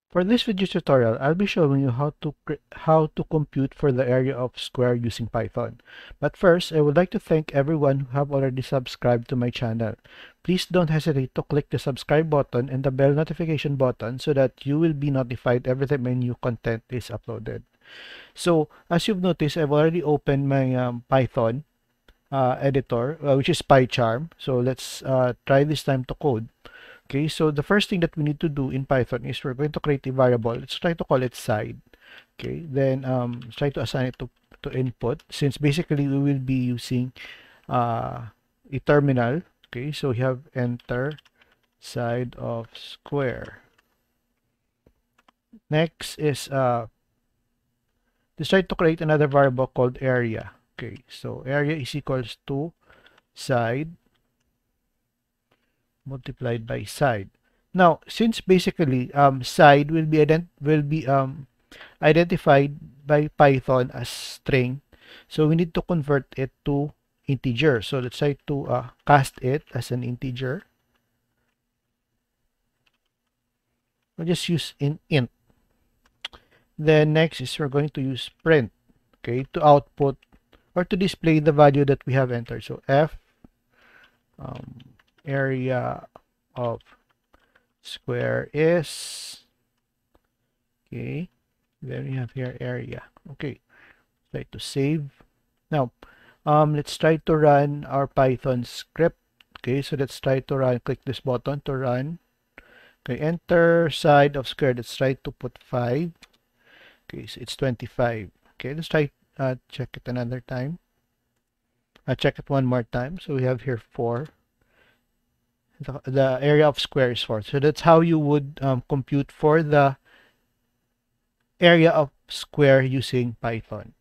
For this video tutorial, I'll be showing you how to compute for the area of square using Python. But first, I would like to thank everyone who have already subscribed to my channel. Please don't hesitate to click the subscribe button and the bell notification button so that you will be notified every time a new content is uploaded. So, as you've noticed, I've already opened my Python editor, which is PyCharm. So let's try this time to code. Okay, so the first thing that we need to do in Python is we're going to create a variable. Let's try to call it side. Okay, then try to assign it to input, since basically we will be using a terminal. Okay, so we have enter side of square. Next is let's try to create another variable called area. Okay, so area is equals to side multiplied by side. Now, since basically side will be identified by Python as string, so we need to convert it to integer. So let's try to cast it as an integer. We'll just use int. Then next is we're going to use print, okay, to output or to display the value that we have entered. So f area of square is, okay, then we have here area. Okay, try to save. Now let's try to run our Python script. Okay, so let's try to run, click this button to run. Okay, enter side of square. Let's try to put 5. Okay, so it's 25. Okay, let's try check it another time. Check it one more time. So we have here 4. The area of square is 4. So that's how you would compute for the area of square using Python.